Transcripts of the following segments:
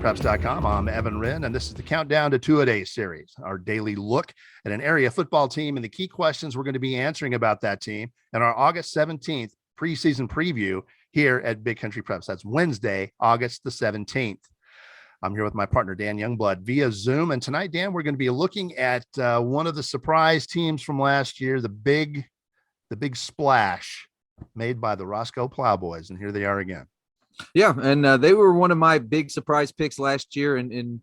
BigCountryPreps.com. I'm Evan Wren, and this is the Countdown to Two-A-Days series, our daily look at an area football team and the key questions we're going to be answering about that team and our August 17th preseason preview here at Big Country Preps. That's Wednesday, August the 17th. I'm here with my partner, Dan Youngblood, via Zoom. And tonight, Dan, we're going to be looking at one of the surprise teams from last year, the big splash made by the Roscoe Plowboys. And here they are again. Yeah, and they were one of my big surprise picks last year, and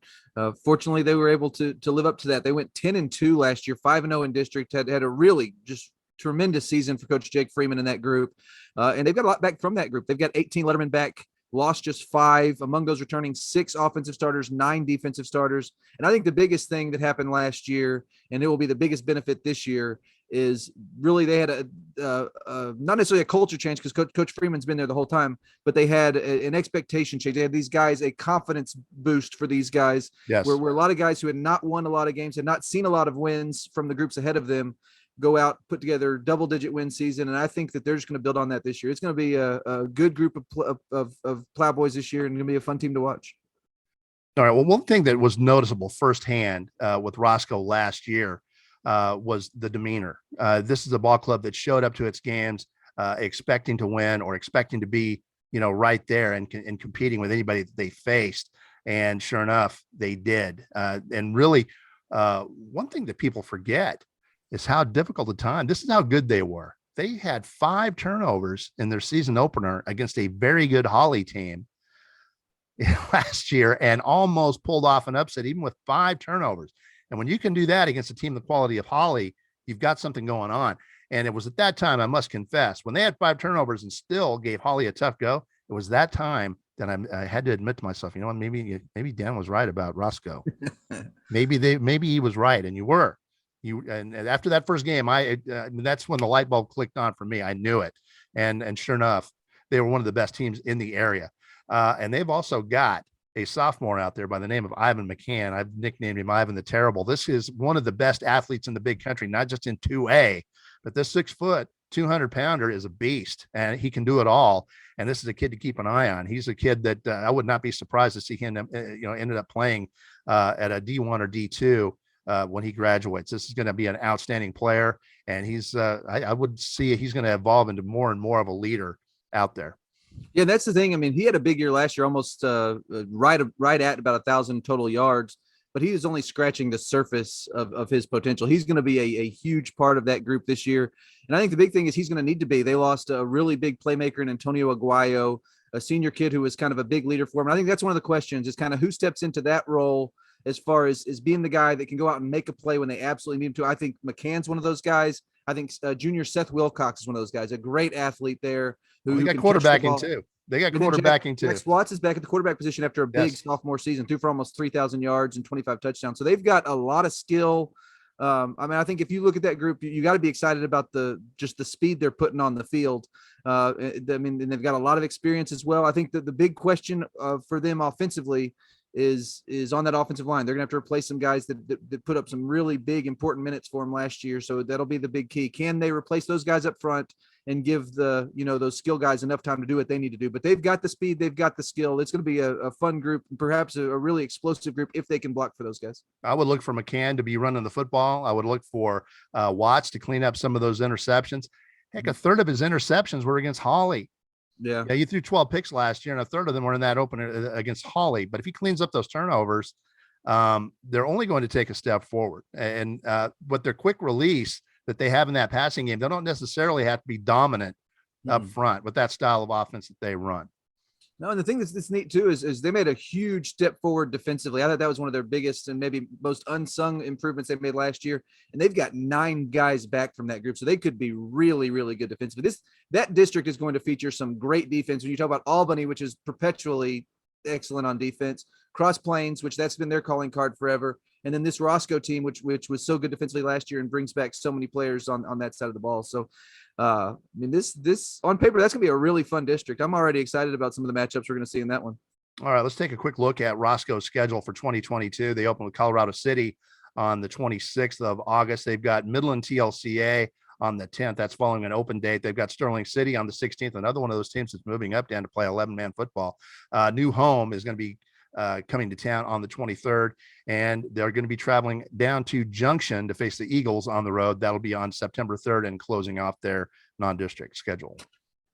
fortunately, they were able to live up to that. They went 10-2 last year, 5-0 in district. Had a really just tremendous season for Coach Jake Freeman in that group, and they've got a lot back from that group. They've got 18 Letterman back, lost just 5. Among those returning, 6 offensive starters, 9 defensive starters. And I think the biggest thing that happened last year, and it will be the biggest benefit this year, is really they had not necessarily a culture change because Coach Freeman's been there the whole time, but they had an expectation change. They had these guys, a confidence boost for these guys, yes, where a lot of guys who had not won a lot of games, had not seen a lot of wins from the groups ahead of them, go out, put together double-digit win season, and I think that they're just going to build on that this year. It's going to be a good group of Plowboys this year, and going to be a fun team to watch. All right, well, one thing that was noticeable firsthand with Roscoe last year was the demeanor. This is a ball club that showed up to its games expecting to win or expecting to be, right there and competing with anybody that they faced. And sure enough, they did. And really, one thing that people forget is how difficult a time. This is how good they were. They had 5 turnovers in their season opener against a very good Holly team last year and almost pulled off an upset, even with 5 turnovers. And when you can do that against a team the quality of Holly, you've got something going on. And it was at that time, I must confess, when they had 5 turnovers and still gave Holly a tough go, it was that time that I had to admit to myself, maybe Dan was right about Roscoe. maybe he was right, and you were. And after that first game, that's when the light bulb clicked on for me. I knew it, and sure enough, they were one of the best teams in the area. And they've also got a sophomore out there by the name of Ivan McCann. I've nicknamed him Ivan the Terrible. This is one of the best athletes in the big country, not just in 2A, but this 6-foot, 200-pounder is a beast, and he can do it all. And this is a kid to keep an eye on. He's a kid that I would not be surprised to see him, ended up playing at a D1 or D2 when he graduates. This is going to be an outstanding player, and he's I would see he's going to evolve into more and more of a leader out there. Yeah, that's the thing. I mean, he had a big year last year, almost right at about 1,000 total yards, but he is only scratching the surface of his potential. He's going to be a huge part of that group this year. And I think the big thing is he's going to need to be. They lost a really big playmaker in Antonio Aguayo, a senior kid who was kind of a big leader for him. And I think that's one of the questions is kind of who steps into that role as far as being the guy that can go out and make a play when they absolutely need him to. I think McCann's one of those guys. I think junior Seth Wilcox is one of those guys, a great athlete there. They got quarterbacking too. They got quarterbacking too. Jack Watts is back at the quarterback position after a big sophomore season, threw for almost 3,000 yards and 25 touchdowns. So they've got a lot of skill. I think if you look at that group, you got to be excited about the speed they're putting on the field. And they've got a lot of experience as well. I think that the big question for them offensively is on that offensive line. They're gonna have to replace some guys that put up some really big important minutes for them last year. So that'll be the big key. Can they replace those guys up front and give those skill guys enough time to do what they need to do? But they've got the speed, they've got the skill. It's going to be a fun group, perhaps a really explosive group if they can block for those guys. I would look for McCann to be running the football. I would look for Watts to clean up some of those interceptions. Heck, a third of his interceptions were against Holly. Yeah, you threw 12 picks last year, and a third of them were in that opener against Holly. But if he cleans up those turnovers, they're only going to take a step forward. And with their quick release that they have in that passing game, they don't necessarily have to be dominant up front with that style of offense that they run. No, and the thing that's neat too is they made a huge step forward defensively. I thought that was one of their biggest and maybe most unsung improvements they made last year. And they've got 9 guys back from that group, so they could be really, really good defensively. That district is going to feature some great defense. When you talk about Albany, which is perpetually excellent on defense, Cross Plains, which that's been their calling card forever, and then this Roscoe team, which was so good defensively last year and brings back so many players on that side of the ball. So this on paper, that's gonna be a really fun district. I'm already excited about some of the matchups we're gonna see in that one. All right, let's take a quick look at Roscoe's schedule for 2022. They open with Colorado City on the 26th of August. They've got Midland TLCA on the 10th. That's following an open date. They've got Sterling City on the 16th, another one of those teams that's moving up down to play 11-man football. New home is going to be coming to town on the 23rd, and they're going to be traveling down to Junction to face the Eagles on the road. That'll be on September 3rd and closing off their non-district schedule.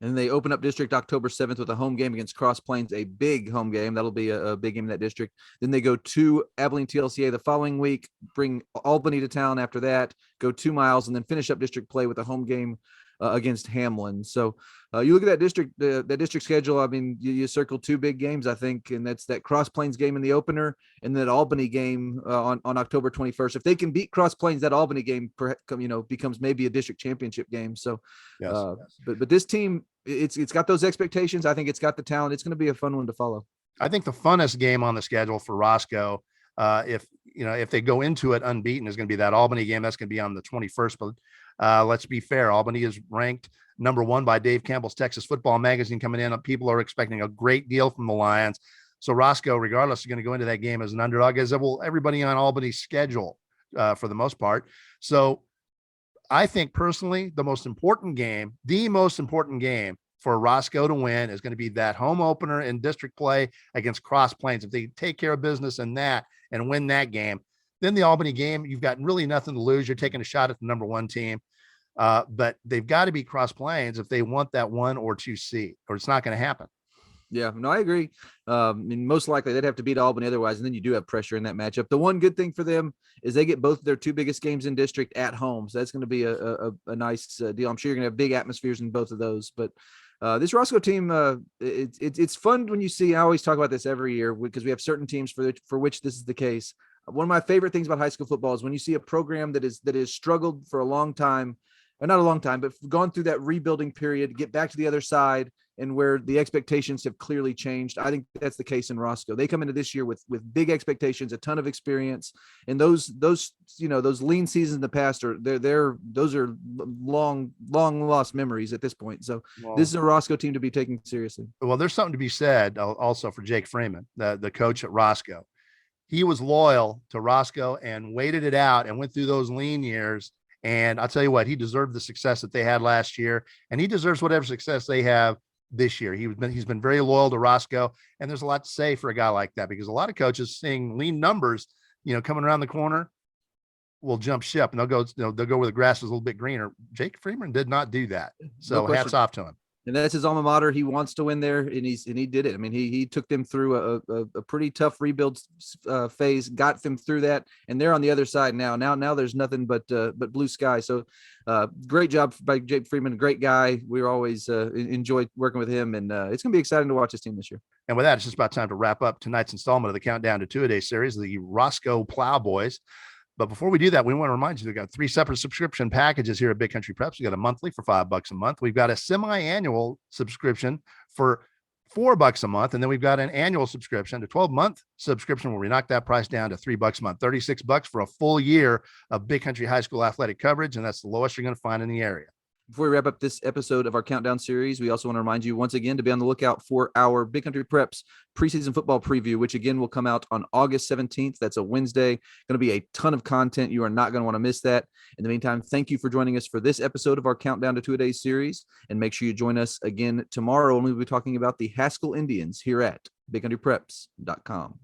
And they open up district October 7th with a home game against Cross Plains, a big home game. That'll be a big game in that district. Then they go to Abilene TLCA the following week, bring Albany to town after that, go 2 miles, and then finish up district play with a home game against Hamlin. So you look at that district schedule. I mean, you circle 2 big games, I think, and that's that Cross Plains game in the opener and that Albany game on October 21st. If they can beat Cross Plains, that Albany game, becomes maybe a district championship game. So, yes. But this team, it's got those expectations. I think it's got the talent. It's going to be a fun one to follow. I think the funnest game on the schedule for Roscoe, if they go into it unbeaten, is going to be that Albany game. That's going to be on the 21st. But let's be fair. Albany is ranked number 1 by Dave Campbell's Texas Football Magazine coming in. People are expecting a great deal from the Lions. So Roscoe, regardless, is going to go into that game as an underdog, as will everybody on Albany's schedule for the most part. So I think personally, the most important game for Roscoe to win is going to be that home opener in district play against Cross Plains. If they take care of business in that and win that game, then the Albany game, you've got really nothing to lose. You're taking a shot at the number 1 team. But they've got to beat Cross Plains if they want that 1 or 2 seed, or it's not going to happen. Yeah, no, I agree. I mean, most likely they'd have to beat Albany otherwise, and then you do have pressure in that matchup. The one good thing for them is they get both their 2 biggest games in district at home, so that's going to be a nice deal. I'm sure you're going to have big atmospheres in both of those. But this Roscoe team, it's fun when you see. I always talk about this every year because we have certain teams for which this is the case. One of my favorite things about high school football is when you see a program that has struggled for a long time, or not a long time, but gone through that rebuilding period, get back to the other side, and where the expectations have clearly changed. I think that's the case in Roscoe. They come into this year with big expectations, a ton of experience, and those lean seasons in the past those are long lost memories at this point. So this is a Roscoe team to be taken seriously. Well, there's something to be said also for Jake Freeman, the coach at Roscoe. He was loyal to Roscoe and waited it out and went through those lean years. And I'll tell you what, he deserved the success that they had last year, and he deserves whatever success they have this year. He's been very loyal to Roscoe, and there's a lot to say for a guy like that, because a lot of coaches seeing lean numbers, coming around the corner, will jump ship and they'll go where the grass is a little bit greener. Jake Freeman did not do that. So hats off to him. And that's his alma mater. He wants to win there, and he did it. I mean, he took them through a pretty tough rebuild phase, got them through that, and they're on the other side now. Now there's nothing but blue sky. So great job by Jake Freeman, great guy. We always enjoy working with him, and it's going to be exciting to watch his team this year. And with that, it's just about time to wrap up tonight's installment of the Countdown to Two-A-Day series, the Roscoe Plowboys. But before we do that, we want to remind you, we've got 3 separate subscription packages here at Big Country Preps. We got a monthly for $5 a month. We've got a semi-annual subscription for $4 a month. And then we've got an annual subscription, a 12-month subscription where we knock that price down to $3 a month, $36 for a full year of Big Country High School athletic coverage. And that's the lowest you're going to find in the area. Before we wrap up this episode of our Countdown series, we also want to remind you once again to be on the lookout for our Big Country Preps preseason football preview, which again will come out on August 17th. That's a Wednesday. Going to be a ton of content. You are not going to want to miss that. In the meantime, thank you for joining us for this episode of our Countdown to Two-A-Day series. And make sure you join us again tomorrow when we'll be talking about the Haskell Indians here at BigCountryPreps.com.